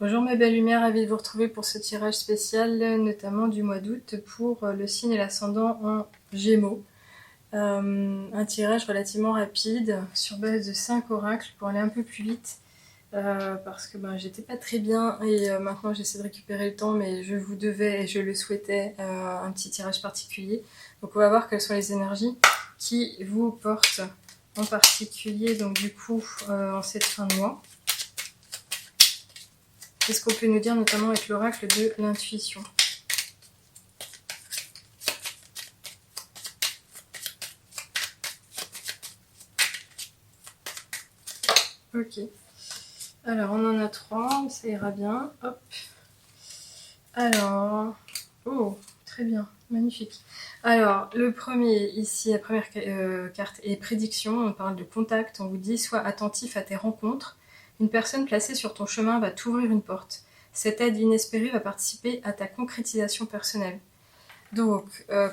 Bonjour mes belles lumières, ravie de vous retrouver pour ce tirage spécial, notamment du mois d'août pour le signe et l'ascendant en Gémeaux. Un tirage relativement rapide sur base de 5 oracles pour aller un peu plus vite parce que j'étais pas très bien et maintenant j'essaie de récupérer le temps, mais je vous devais et je le souhaitais un petit tirage particulier. Donc on va voir quelles sont les énergies qui vous portent en particulier, donc du coup en cette fin de mois. Qu'est-ce qu'on peut nous dire notamment avec l'oracle de l'intuition? Ok. Alors, on en a 3, ça ira bien. Hop. Alors, oh, très bien, magnifique. Alors, le premier, ici, la première carte est prédiction. On parle de contact. On vous dit, sois attentif à tes rencontres. Une personne placée sur ton chemin va t'ouvrir une porte. Cette aide inespérée va participer à ta concrétisation personnelle. Donc,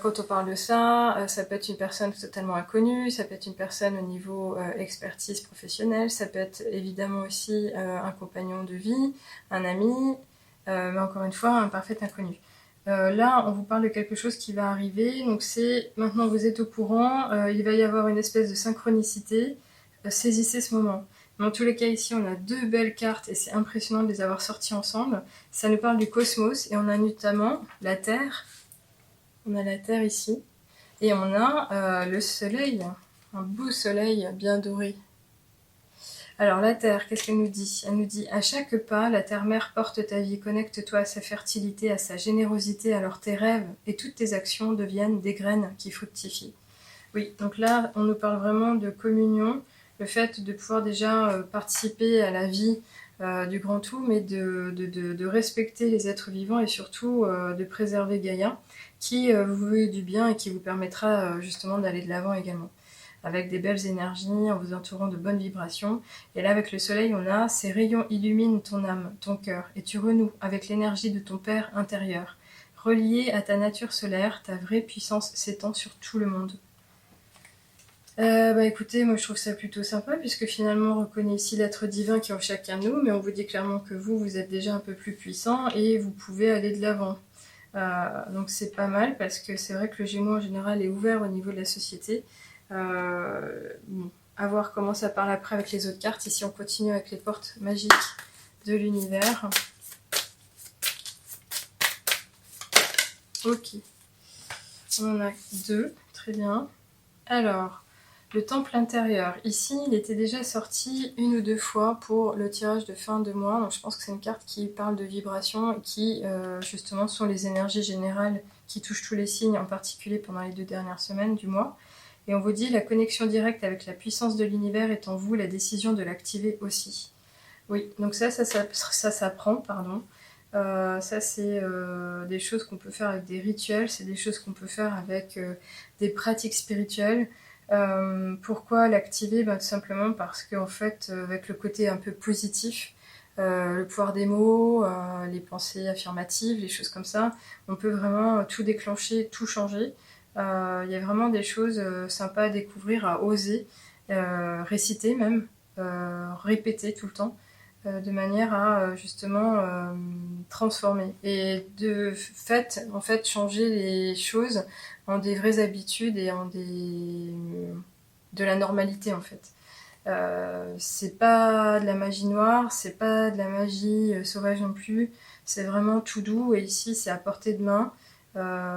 quand on parle de ça, ça peut être une personne totalement inconnue, ça peut être une personne au niveau expertise professionnelle, ça peut être évidemment aussi un compagnon de vie, un ami, mais encore une fois, un parfait inconnu. Là, on vous parle de quelque chose qui va arriver, donc c'est, maintenant vous êtes au courant, il va y avoir une espèce de synchronicité, saisissez ce moment. Dans tous les cas, ici, on a 2 belles cartes et c'est impressionnant de les avoir sorties ensemble. Ça nous parle du cosmos et on a notamment la Terre. On a la Terre ici, et on a le soleil, un beau soleil bien doré. Alors la Terre, qu'est-ce qu'elle nous dit? Elle nous dit, à chaque pas, la Terre-Mère porte ta vie, connecte-toi à sa fertilité, à sa générosité, alors tes rêves et toutes tes actions deviennent des graines qui fructifient. Oui, donc là, on nous parle vraiment de communion, le fait de pouvoir déjà participer à la vie du grand tout, mais de respecter les êtres vivants et surtout de préserver Gaïa, qui vous veut du bien et qui vous permettra justement d'aller de l'avant également, avec des belles énergies, en vous entourant de bonnes vibrations. Et là, avec le soleil, on a « ces rayons illuminent ton âme, ton cœur, et tu renoues avec l'énergie de ton Père intérieur. Relié à ta nature solaire, ta vraie puissance s'étend sur tout le monde. » Écoutez, moi je trouve ça plutôt sympa, puisque finalement on reconnaît ici l'être divin qui est en chacun de nous, mais on vous dit clairement que vous êtes déjà un peu plus puissant et vous pouvez aller de l'avant. Donc c'est pas mal, parce que c'est vrai que le Gémeaux en général est ouvert au niveau de la société. Bon, à voir comment ça parle après avec les autres cartes. Ici on continue avec les portes magiques de l'univers. Ok, on en a 2, très bien. Alors, le temple intérieur. Ici, il était déjà sorti 1 ou 2 fois pour le tirage de fin de mois. Donc je pense que c'est une carte qui parle de vibration et qui, justement, sont les énergies générales qui touchent tous les signes, en particulier pendant les 2 dernières semaines du mois. Et on vous dit, la connexion directe avec la puissance de l'univers est en vous, la décision de l'activer aussi. Oui, donc ça s'apprend, pardon. Ça, c'est des choses qu'on peut faire avec des rituels, c'est des choses qu'on peut faire avec des pratiques spirituelles. Pourquoi l'activer? Tout simplement parce qu'en fait, avec le côté un peu positif, le pouvoir des mots, les pensées affirmatives, les choses comme ça, on peut vraiment tout déclencher, tout changer. Il y a vraiment des choses sympas à découvrir, à oser, réciter même, répéter tout le temps, de manière à justement transformer et de fait, en fait, changer les choses en des vraies habitudes et en de la normalité en fait. C'est pas de la magie noire, c'est pas de la magie sauvage non plus, c'est vraiment tout doux et ici c'est à portée de main.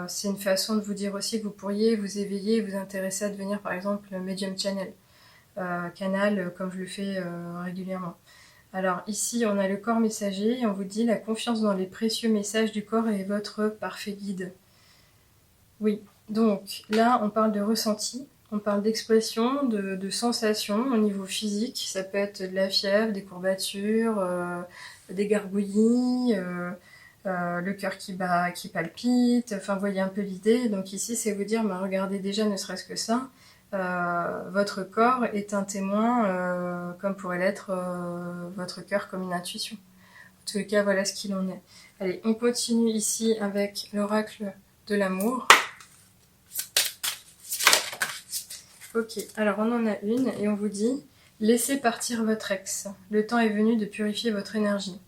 C'est une façon de vous dire aussi que vous pourriez vous éveiller et vous intéresser à devenir par exemple Medium Channel, canal comme je le fais régulièrement. Alors ici on a le corps messager et on vous dit la confiance dans les précieux messages du corps est votre parfait guide. Oui, donc là on parle de ressenti, on parle d'expression, de sensations au niveau physique, ça peut être de la fièvre, des courbatures, des gargouillis, le cœur qui bat, qui palpite, enfin vous voyez un peu l'idée. Donc ici c'est vous dire, regardez déjà ne serait-ce que ça, votre corps est un témoin comme pourrait l'être votre cœur comme une intuition. En tout cas voilà ce qu'il en est. Allez, on continue ici avec l'oracle de l'amour. Ok, alors on en a une et on vous dit Laissez partir votre ex. Le temps est venu de purifier votre énergie.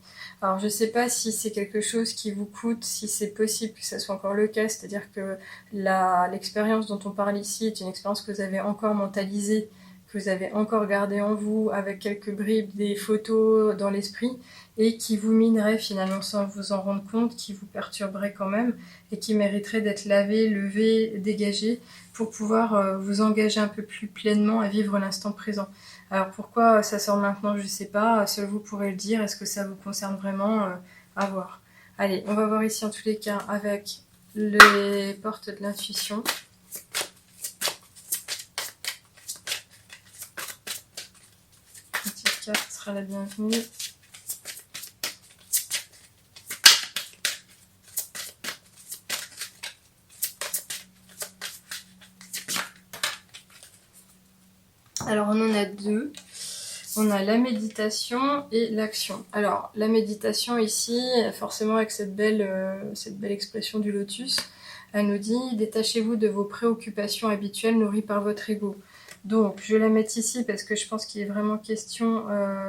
Alors je ne sais pas si c'est quelque chose qui vous coûte, si c'est possible que ça soit encore le cas, c'est-à-dire que l'expérience dont on parle ici est une expérience que vous avez encore mentalisée, que vous avez encore gardée en vous, avec quelques bribes, des photos dans l'esprit, et qui vous minerait finalement sans vous en rendre compte, qui vous perturberait quand même, et qui mériterait d'être lavé, levé, dégagé, pour pouvoir vous engager un peu plus pleinement à vivre l'instant présent. Alors pourquoi ça sort maintenant, je ne sais pas, seul vous pourrez le dire, est-ce que ça vous concerne vraiment, à voir. Allez, on va voir ici en tous les cas avec les portes de l'intuition. Une petite carte sera la bienvenue. Alors on en a deux. On a la méditation et l'action. Alors la méditation ici, forcément avec cette belle expression du lotus, elle nous dit « Détachez-vous de vos préoccupations habituelles nourries par votre ego ». Donc je la mets ici parce que je pense qu'il est vraiment question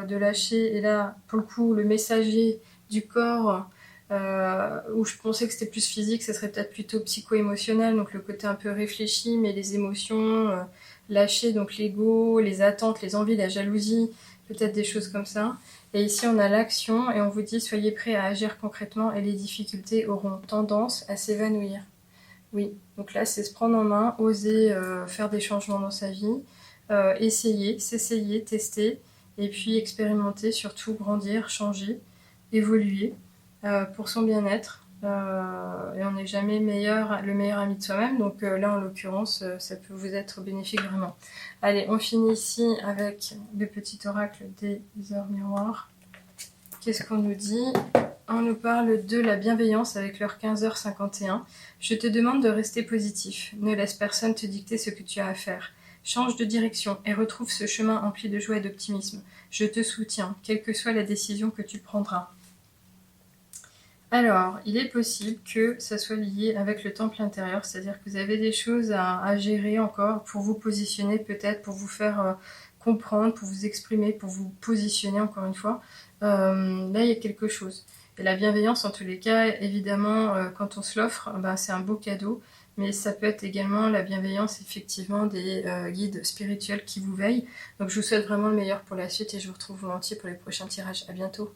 de lâcher. Et là, pour le coup, le messager du corps, où je pensais que c'était plus physique, ça serait peut-être plutôt psycho-émotionnel, donc le côté un peu réfléchi, mais les émotions, lâcher donc l'ego, les attentes, les envies, la jalousie, peut-être des choses comme ça. Et ici on a l'action et on vous dit soyez prêts à agir concrètement et les difficultés auront tendance à s'évanouir. Oui, donc là c'est se prendre en main, oser faire des changements dans sa vie, essayer, s'essayer, tester, et puis expérimenter, surtout grandir, changer, évoluer pour son bien-être. Et on n'est jamais le meilleur ami de soi-même, donc là en l'occurrence ça peut vous être bénéfique vraiment. Allez, on finit ici avec le petit oracle des heures miroirs. Qu'est-ce qu'on nous dit ? On nous parle de la bienveillance avec l'heure 15h51. Je te demande de rester positif. Ne laisse personne te dicter ce que tu as à faire. Change de direction et retrouve ce chemin empli de joie et d'optimisme. Je te soutiens, quelle que soit la décision que tu prendras. Alors, il est possible que ça soit lié avec le temple intérieur, c'est-à-dire que vous avez des choses à gérer encore pour vous positionner peut-être, pour vous faire comprendre, pour vous exprimer, pour vous positionner encore une fois. Là, il y a quelque chose. Et la bienveillance, en tous les cas, évidemment, quand on se l'offre, c'est un beau cadeau, mais ça peut être également la bienveillance, effectivement, des guides spirituels qui vous veillent. Donc, je vous souhaite vraiment le meilleur pour la suite et je vous retrouve volontiers pour les prochains tirages. À bientôt.